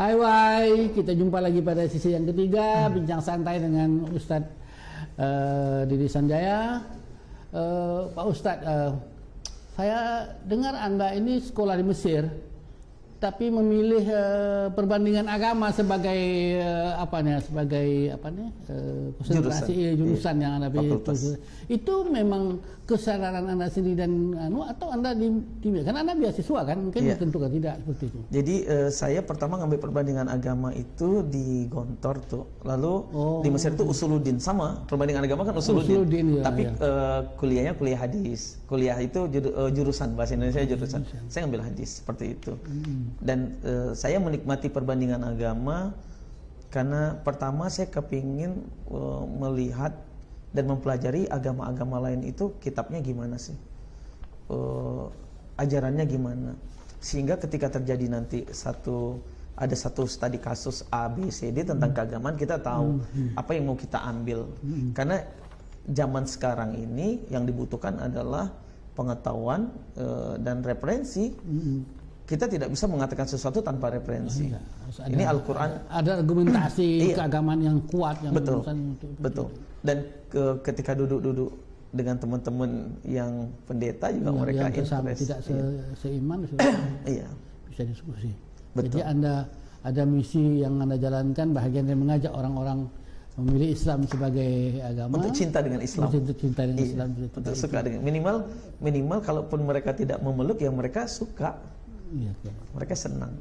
Hai, kita jumpa lagi pada sesi yang ketiga, bincang santai dengan Ustadz Didi Sanjaya. Pak Ustadz, saya dengar Anda ini sekolah di Mesir, tapi memilih perbandingan agama sebagai konsentrasi jurusan yang Anda pilih. Itu memang kesadaran Anda sendiri dan atau Anda karena Anda beasiswa kan, mungkin tentu kan tidak seperti itu. Jadi saya pertama ngambil perbandingan agama itu di Gontor tuh, lalu di Mesir itu Usuluddin, sama perbandingan agama kan Usuluddin, tapi kuliahnya kuliah hadis, kuliah itu jurusan bahasa Indonesia jurusan. Saya ngambil hadis seperti itu. Dan saya menikmati perbandingan agama karena pertama saya kepingin melihat dan mempelajari agama-agama lain itu kitabnya gimana sih, ajarannya gimana, sehingga ketika terjadi nanti ada satu studi kasus A, B, C, D tentang keagamaan, kita tahu apa yang mau kita ambil. Karena zaman sekarang ini yang dibutuhkan adalah pengetahuan dan referensi. Kita tidak bisa mengatakan sesuatu tanpa referensi. Ini Al-Quran. Ada argumentasi keagamaan yang kuat. Yang betul. Dan ketika duduk-duduk dengan teman-teman yang pendeta juga mereka tidak seiman, bisa diskusi. Betul. Jadi ada misi yang Anda jalankan, bahagian yang mengajak orang-orang memilih Islam sebagai agama. Untuk cinta dengan Islam. Untuk cinta dengan Islam. Untuk suka dengan minimal kalaupun mereka tidak memeluk, ya mereka suka. Mereka senang.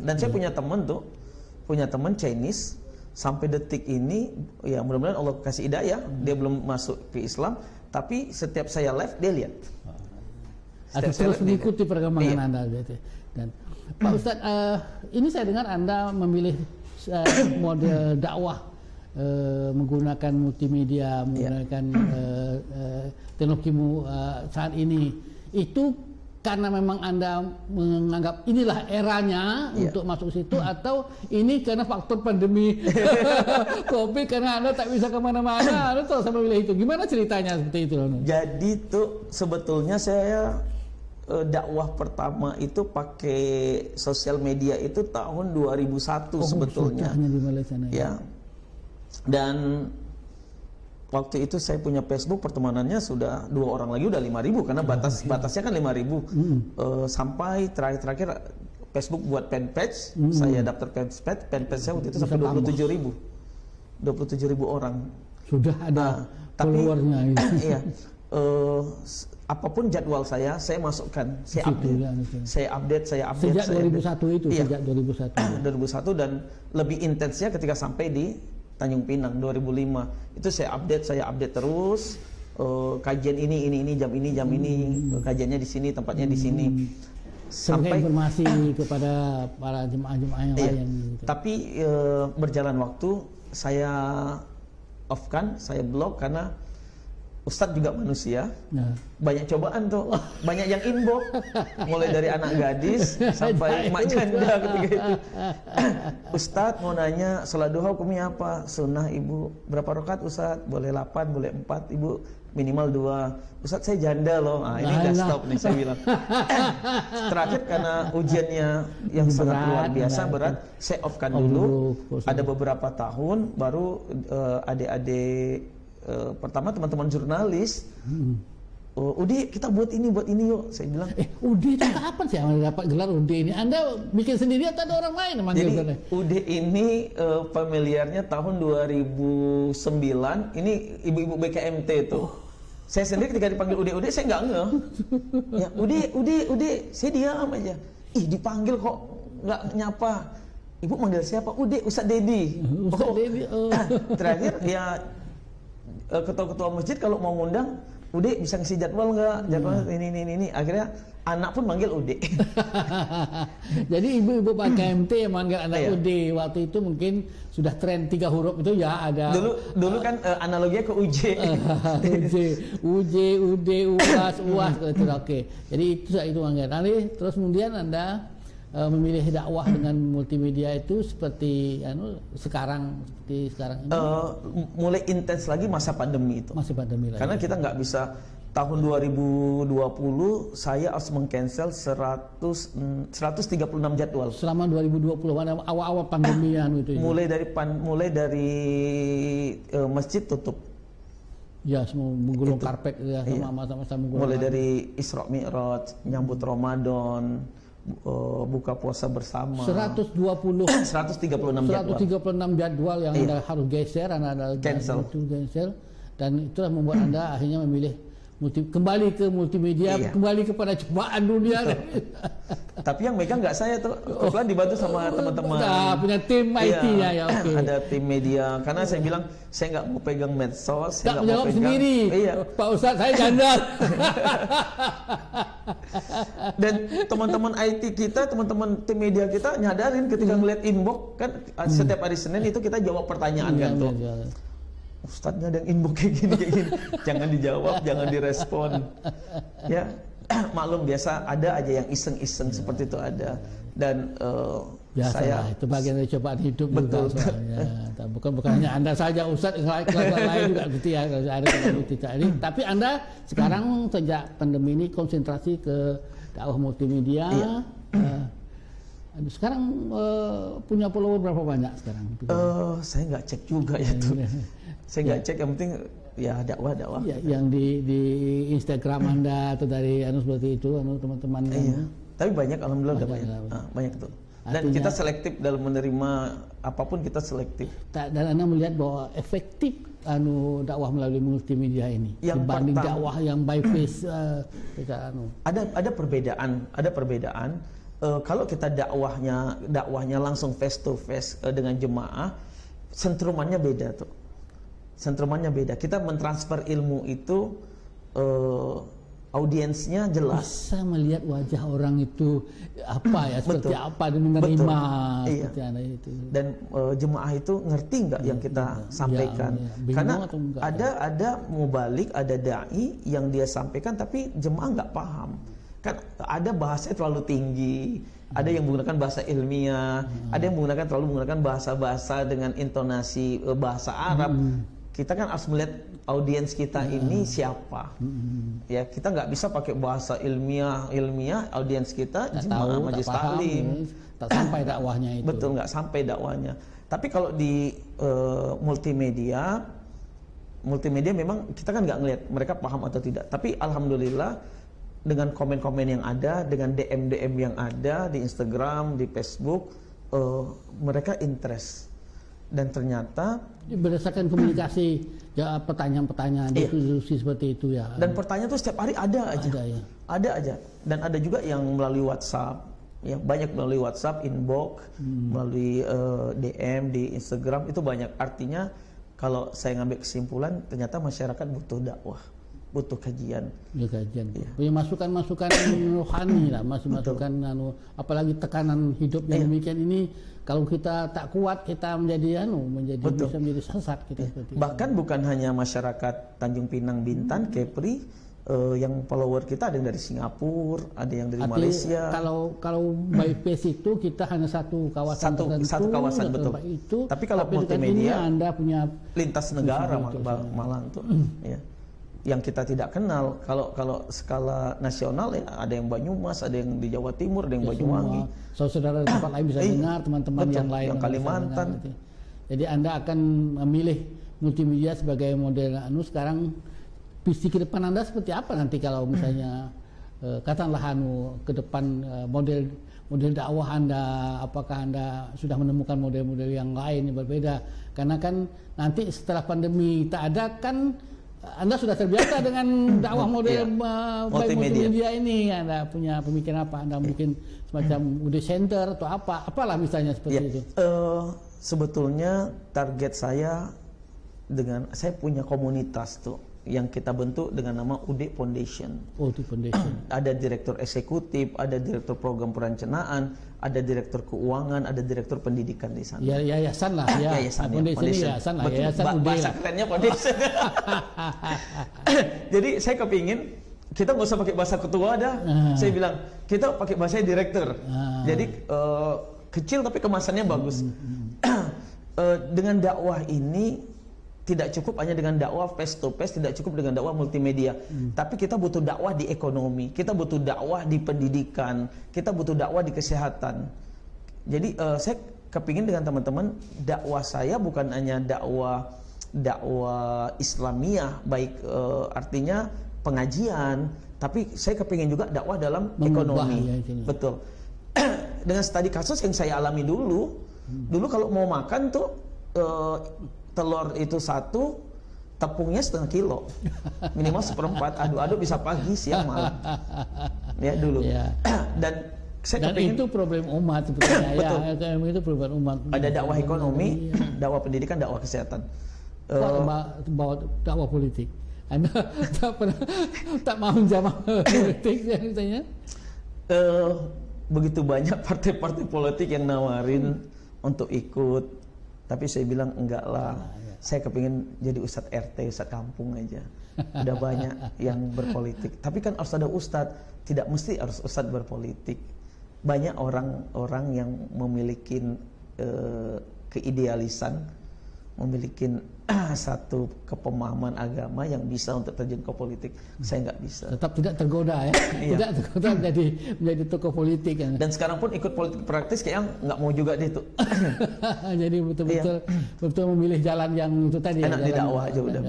Dan saya punya teman Chinese sampai detik ini, ya mudah-mudahan Allah kasih hidayah, dia belum masuk ke Islam, tapi setiap saya live dia lihat. Atau terus mengikuti perkembangan Anda. Dan Pak Ustadz, ini saya dengar Anda memilih model dakwah menggunakan multimedia, menggunakan teknologi saat ini. Itu karena memang Anda menganggap inilah eranya untuk masuk situ, atau ini karena faktor pandemi COVID, karena Anda tak bisa kemana-mana, Anda terus memilih itu. Gimana ceritanya seperti itu? Jadi tuh sebetulnya saya dakwah pertama itu pakai sosial media itu tahun 2001 sebetulnya. Di Malaysia, ya. Dan waktu itu saya punya Facebook, pertemanannya sudah 2 orang lagi udah 5.000 karena batasnya kan 5.000. Sampai terakhir Facebook buat fanpage, saya daftar fanpage saya waktu itu sampai 27.000 orang. Sudah ada followernya. Iya. Apapun jadwal saya masukkan, saya update. Sejak 2001 itu, iya. Sejak 2001 dan lebih intensnya ketika sampai di Tanjung Pinang 2005 itu saya update terus, kajian ini jam ini kajiannya di sini, tempatnya di sini, sampai informasi kepada para jemaah-jemaah yang lain. Gitu. Tapi berjalan waktu saya off-kan, saya blok karena Ustadz juga manusia, banyak cobaan tuh, banyak yang inbox, mulai dari anak gadis sampai mak janda ketika itu. Ustadz mau nanya, sholat duha hukumnya apa? Sunnah ibu, berapa rakaat Ustadz? Boleh 8, boleh 4, ibu minimal 2. Ustadz saya janda loh, ini gak stop nih saya bilang. Terakhir karena ujiannya yang sangat luar biasa berat, saya off-kan dulu. Ada beberapa tahun baru adik-adik pertama teman-teman jurnalis, Udi kita buat ini yuk, saya bilang. Udi itu kapan sih Anda dapat gelar Udi ini? Anda bikin sendiri atau ada orang lain yang manggil? Jadi Udi ini familiarnya tahun 2009, ini ibu-ibu BKMT tuh. Saya sendiri ketika dipanggil Udi saya nggak ngeh. Ya Udi, saya diam aja. Dipanggil kok nggak nyapa. Ibu manggil siapa? Udi, Ustadz Dedi. Terakhir ya ketua-ketua masjid kalau mau ngundang, Ude bisa ngisi jadwal nggak? Jadwal ini. Akhirnya anak pun manggil Ude. Jadi ibu-ibu Pak KMT yang manggil anak Ude waktu itu mungkin sudah tren 3 huruf itu ya ada. Dulu kan analoginya ke UJ. Ude, uas gitu. Oke. Jadi itu manggil. Nanti terus kemudian Anda memilih dakwah dengan multimedia itu seperti sekarang ini? Mulai intens lagi masa pandemi itu. Masih pandemi lagi. Karena kita nggak bisa tahun 2020 saya harus meng-cancel 136 jadwal. Selama 2020 mana awal-awal pandemian itu. Mulai dari masjid tutup. Ya, semua menggulung karpet ya, sama-sama menggulung. Mulai dari Isra Mi'raj, nyambut Ramadan, buka puasa bersama. 136 jadwal yang Anda harus geser, Anda cancel. Dan itulah membuat Anda akhirnya memilih kembali ke multimedia, kembali kepada cobaan dunia. Tapi yang megang nggak saya tuh, kebetulan dibantu sama teman-teman. Punya tim IT-nya ya, oke. Ada tim media, karena saya bilang saya nggak mau pegang medsos, saya nggak mau pegang sendiri. Pak Ustadz, saya janda. Dan teman-teman IT kita, teman-teman tim media kita nyadarin ketika ngeliat inbox kan setiap hari Senin itu kita jawab pertanyaan kan tuh. Ustadznya ada yang inbox kayak gini, jangan dijawab, jangan direspon. Ya, maklum biasa ada aja yang iseng-iseng seperti itu ada. Dan saya itu bagian dari cobaan hidup. Betul. Juga, bukan hanya Anda saja, Ustadz, kelas lain juga gitu ya. Tapi Anda sekarang sejak pandemi ini konsentrasi ke dakwah multimedia. Sekarang punya follower berapa banyak sekarang? Saya nggak cek juga ya tuh. Saya nggak cek, yang penting ya dakwah. Ya, yang di Instagram Anda atau dari seperti itu, teman-teman. Tapi banyak, alhamdulillah udah banyak tuh. Dan artinya, kita selektif dalam menerima apapun, kita selektif. Dan Anda melihat bahwa efektif dakwah melalui multimedia ini yang dibanding dakwah yang by face. Ada perbedaan. Kalau kita dakwahnya langsung face to face dengan jemaah, sentrumannya beda tuh. Kita mentransfer ilmu itu audiensnya jelas. Bisa melihat wajah orang itu seperti apa dan menerima seperti itu. Dan jemaah itu ngerti nggak yang kita sampaikan? Karena ada mubalik, ada dai yang dia sampaikan tapi jemaah nggak paham. Kan ada bahasanya terlalu tinggi, ada yang menggunakan bahasa ilmiah, ada yang terlalu menggunakan bahasa-bahasa dengan intonasi bahasa Arab. Kita kan harus melihat audiens kita ini siapa. Ya, kita nggak bisa pakai bahasa ilmiah audiens kita jemaah majelis taklim. Tak sampai dakwahnya itu. Betul, nggak sampai dakwahnya. Tapi kalau di multimedia memang kita kan nggak ngelihat mereka paham atau tidak. Tapi alhamdulillah dengan komen-komen yang ada, dengan DM yang ada di Instagram, di Facebook, mereka interest. Dan ternyata berdasarkan komunikasi pertanyaan-pertanyaan diskusi seperti itu ya. Dan pertanyaan itu setiap hari ada aja. Dan ada juga yang melalui WhatsApp, ya banyak melalui WhatsApp, inbox, melalui DM di Instagram itu banyak. Artinya kalau saya ngambil kesimpulan, ternyata masyarakat butuh dakwah, butuh kajian. Punya masukan-masukan rohani lah, masukan apalagi tekanan hidup yang demikian ini. Kalau kita tak kuat, kita bisa menjadi sesat kita. Bahkan bukan hanya masyarakat Tanjung Pinang, Bintan, Kepri, yang follower kita ada yang dari Singapura, ada yang dari Malaysia. Kalau by face itu kita hanya satu kawasan tertentu, satu kawasan betul. Tapi kalau multimedia, Anda punya lintas negara malah tuh. Ya. Yang kita tidak kenal, kalau skala nasional ya ada yang Banyumas, ada yang di Jawa Timur, ada yang Banyuwangi. Saudara tempat lain bisa dengar, teman-teman yang lain yang Kalimantan. Jadi Anda akan memilih multimedia sebagai model sekarang. Visi ke depan Anda seperti apa nanti kalau misalnya katakanlah ke depan model dakwah Anda, apakah Anda sudah menemukan model-model yang lain yang berbeda? Karena kan nanti setelah pandemi tak ada kan Anda sudah terbiasa dengan dakwah model multimedia ini. Anda punya pemikiran apa? Anda mungkin semacam UD Center atau apalah misalnya seperti itu. Sebetulnya target saya saya punya komunitas tuh yang kita bentuk dengan nama UD Foundation. UD Foundation. Ada direktur eksekutif, ada direktur program perencanaan, ada direktur keuangan, ada direktur pendidikan di sana. Yayasan lah ya. Yayasan lah. Bahasa kerennya foundation. Jadi saya kepingin kita nggak usah pakai bahasa ketua dah. Saya bilang kita pakai bahasa direktur. Jadi kecil tapi kemasannya bagus. Dengan dakwah ini tidak cukup hanya dengan dakwah face to face, tidak cukup dengan dakwah multimedia. Tapi kita butuh dakwah di ekonomi, kita butuh dakwah di pendidikan, kita butuh dakwah di kesehatan. Jadi saya kepingin dengan teman-teman, dakwah saya bukan hanya dakwah Islamiyah, baik artinya pengajian, tapi saya kepingin juga dakwah dalam ekonomi. Ya, betul. Dengan studi kasus yang saya alami dulu kalau mau makan tuh telur itu 1, tepungnya setengah kilo, minimal 1/4, aduk-aduk bisa pagi, siang, malam. Ya dulu. Ya. Dan saya kepingin, itu problem umat sebetulnya. Betul. Ya, itu problem umat. Ada dakwah ekonomi, dakwah pendidikan, dakwah kesehatan. Bawa dakwah politik. Anda tak mau jamah politik misalnya? Begitu banyak partai-partai politik yang nawarin untuk ikut, tapi saya bilang enggak lah. Saya kepingin jadi ustadz RT, ustadz kampung aja. Udah banyak yang berpolitik. Tapi kan harus ada ustadz, tidak mesti harus ustadz berpolitik. Banyak orang-orang yang memiliki keidealisan, memiliki satu kepemahaman agama yang bisa untuk terjun ke politik. Saya nggak bisa. Tetap tidak tergoda ya. Tidak tergoda menjadi tokoh politik. Ya. Dan sekarang pun ikut politik praktis kayaknya nggak mau juga deh tuh. Jadi betul-betul memilih jalan yang itu tadi. Enak di dakwah aja udah.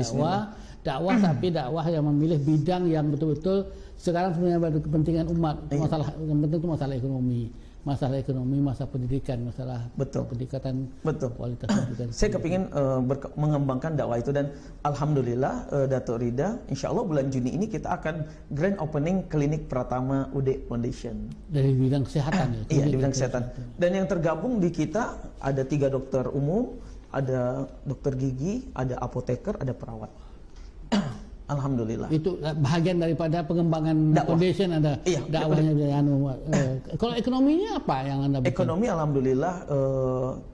Dakwah tapi dakwah yang memilih bidang yang betul-betul sekarang sebenarnya kepentingan umat. Masalah yang penting itu masalah ekonomi. Masalah ekonomi, masalah pendidikan, masalah pendidikan, kualitas pendidikan. Saya kepingin mengembangkan dakwah itu, dan alhamdulillah Datuk Rida, insya Allah bulan Juni ini kita akan grand opening klinik Pratama UD Foundation. Dari bidang kesehatan ya? Iya, di bidang kesehatan. Dan yang tergabung di kita ada 3 dokter umum, ada dokter gigi, ada apoteker, ada perawat. Alhamdulillah. Itu bahagian daripada pengembangan dakwah. Foundation ada dakwahnya. Kalau ekonominya apa yang Anda bikin? Ekonomi alhamdulillah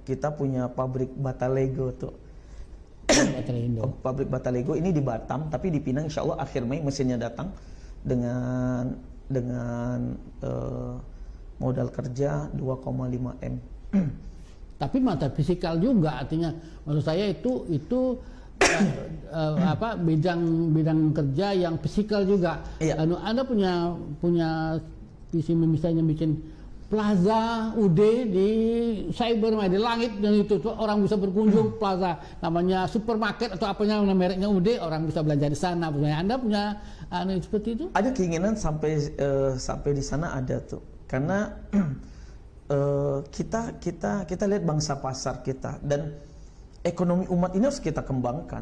kita punya pabrik bata Lego tuh. Pabrik bata Lego ini di Batam, tapi di Pinang insya Allah akhir Mei mesinnya datang dengan modal kerja 2,5 M. Tapi mata fisikal juga, artinya maksud saya itu bidang kerja yang fisikal juga. Iya. Anda punya visi misalnya bikin plaza UD di cyber di langit, dan itu orang bisa berkunjung plaza namanya supermarket atau apanya mereknya UD, orang bisa belanja di sana. Anda punya seperti itu? Ada keinginan sampai di sana ada tuh, karena kita lihat bangsa pasar kita dan ekonomi umat ini harus kita kembangkan.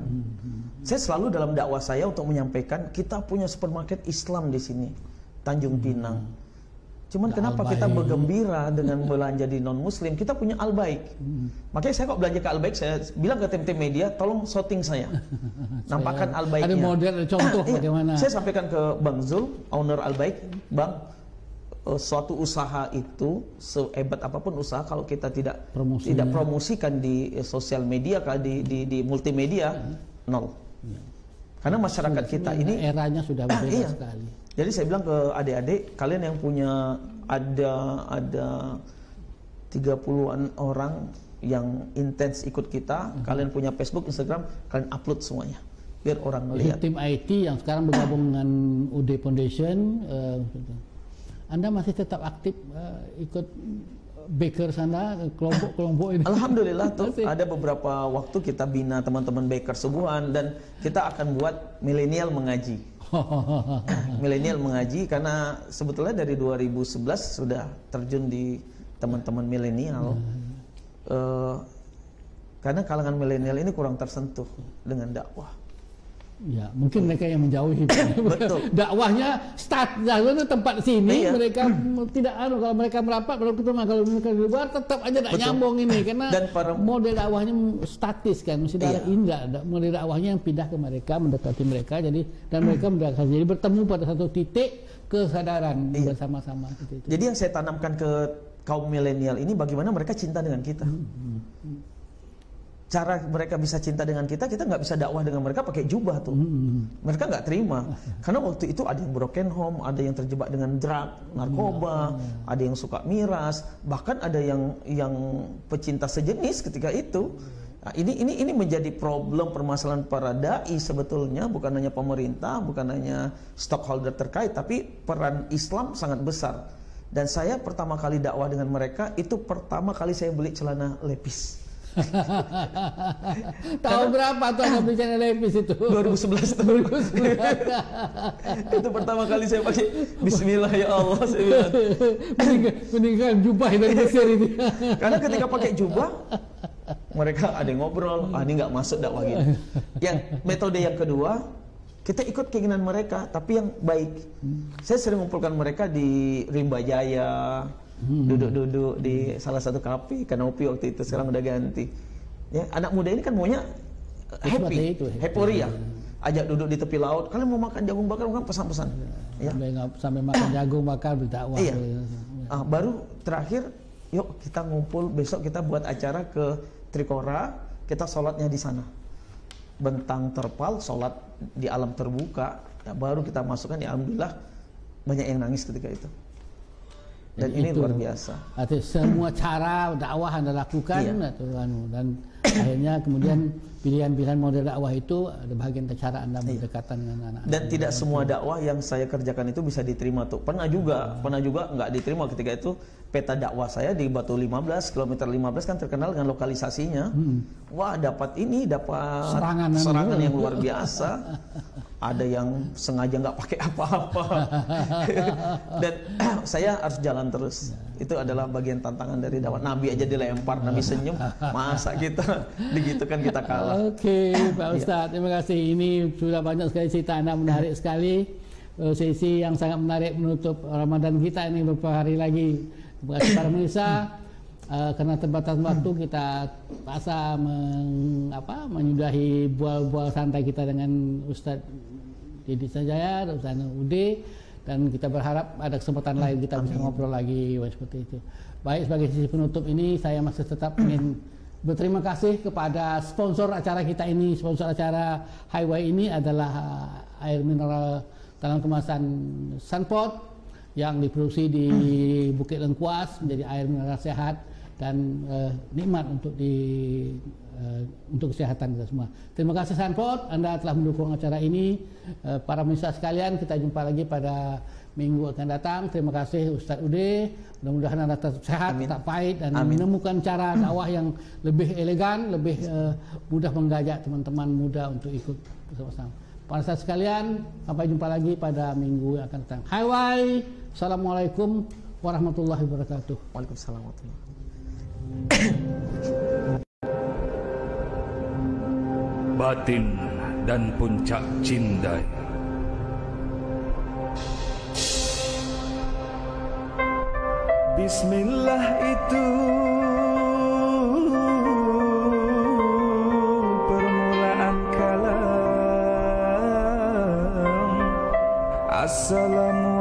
Saya selalu dalam dakwah saya untuk menyampaikan kita punya supermarket Islam di sini, Tanjung Pinang. Cuman kenapa kita bergembira dengan belanja di non Muslim? Kita punya Al-Baik. Makanya saya kok belanja ke Al-Baik, saya bilang ke tim-tim media, tolong shooting saya, nampakkan Al-Baiknya. Ada model, ada contoh bagaimana. Saya sampaikan ke Bang Zul, owner Al-Baik, Bang, suatu usaha itu sehebat apapun usaha, kalau kita tidak promosikan di sosial media, di multimedia, nol. Karena masyarakat kita ini eranya sudah berbeda sekali. Jadi saya bilang ke adik-adik, kalian yang punya ada 30-an orang yang intens ikut kita, kalian punya Facebook, Instagram, kalian upload semuanya biar orang melihat. Tim IT yang sekarang bergabung dengan UD Foundation, Anda masih tetap aktif ikut bakers Anda, kelompok ini? Alhamdulillah tuh ada beberapa waktu kita bina teman-teman baker subuhan, dan kita akan buat milenial mengaji. Milenial mengaji, karena sebetulnya dari 2011 sudah terjun di teman-teman milenial. Karena kalangan milenial ini kurang tersentuh dengan dakwah. Ya, mungkin mereka yang menjauhi. Betul. Dakwahnya tempat sini, mereka tidak kalau mereka merapat, kalau mereka di luar tetap aja tidak nyambung ini, karena model dakwahnya statis kan, mesti ada model dakwahnya yang pindah ke mereka, mendekati mereka, jadi dan mereka jadi bertemu pada satu titik kesadaran bersama-sama gitu. Jadi yang saya tanamkan ke kaum milenial ini, bagaimana mereka cinta dengan kita. Cara mereka bisa cinta dengan kita nggak bisa dakwah dengan mereka pakai jubah tuh. Mereka nggak terima. Karena waktu itu ada yang broken home, ada yang terjebak dengan drug, narkoba, ada yang suka miras, bahkan ada yang pecinta sejenis ketika itu. Nah, ini menjadi problem permasalahan para dai sebetulnya, bukan hanya pemerintah, bukan hanya stockholder terkait, tapi peran Islam sangat besar. Dan saya pertama kali dakwah dengan mereka itu pertama kali saya beli celana lepis. Tahun berapa tuh Anda beli celana lepis itu? 2011 tuh. Itu pertama kali saya pakai. Bismillah ya Allah, saya bilang. Meninggal jubah dari Mesir ini. Karena ketika pakai jubah, mereka ada yang ngobrol, ini nggak masuk dakwah gini. Yang metode yang kedua, kita ikut keinginan mereka, tapi yang baik. Saya sering mengumpulkan mereka di Rimba Jaya, duduk-duduk di salah satu kafe, Kanopi waktu itu, sekarang udah ganti. Ya, anak muda ini kan maunya happy, euforia. Ajak duduk di tepi laut, kalian mau makan jagung bakar, kan pesan-pesan. Ya. Sampai makan jagung bakar berdakwah. Iya. Baru terakhir, yuk kita ngumpul, besok kita buat acara ke Trikora, kita sholatnya di sana. Bentang terpal, sholat di alam terbuka, ya, baru kita masukkan, ya alhamdulillah banyak yang nangis ketika itu. Dan ini luar biasa. Artinya semua cara dakwah Anda lakukan, dan akhirnya kemudian pilihan-pilihan model dakwah itu ada bagian cara Anda berdekatan dengan anak-anak. Dan tidak semua dakwah yang saya kerjakan itu bisa diterima tuh. Pernah juga nggak diterima ketika itu. Peta dakwah saya di Batu 15, kilometer 15 kan terkenal dengan lokalisasinya. Wah, dapat serangan yang luar biasa. Ada yang sengaja nggak pakai apa-apa. Dan saya harus jalan terus. Itu adalah bagian tantangan dari dakwah. Nabi aja dilempar, Nabi senyum. Masa kita digitukan kita kalah. Oke, Pak Ustadz, terima kasih. Ini sudah banyak sekali cerita Anda, menarik sekali. Sesi yang sangat menarik menutup Ramadan kita ini beberapa hari lagi. Terima kasih para pemirsa. Karena terbatas waktu, kita paksa menyudahi bual-bual santai kita dengan Ustadz Didi Sanjaya, Ustadz Ude, dan kita berharap ada kesempatan lain kita bisa ngobrol lagi seperti itu. Baik, sebagai sisi penutup ini saya masih tetap ingin berterima kasih kepada sponsor acara kita ini. Sponsor acara Highway ini adalah air mineral dalam kemasan Sunpot yang diproduksi di Bukit Lengkuas, menjadi air mineral sehat dan nikmat untuk kesehatan kita semua. Terima kasih Sunpot, Anda telah mendukung acara ini. Para pemirsa sekalian, kita jumpa lagi pada minggu akan datang. Terima kasih Ustadz Ude. Mudah-mudahan Anda tetap sehat, tetap baik, dan menemukan cara dakwah yang lebih elegan, lebih mudah mengajak teman-teman muda untuk ikut bersama-sama. Para pemirsa sekalian, sampai jumpa lagi pada minggu yang akan datang. Hai. Assalamualaikum warahmatullahi wabarakatuh. Waalaikumsalam warahmatullahi wabarakatuh. Batin dan puncak cindai. Bismillah itu permulaan kalam. Assalamualaikum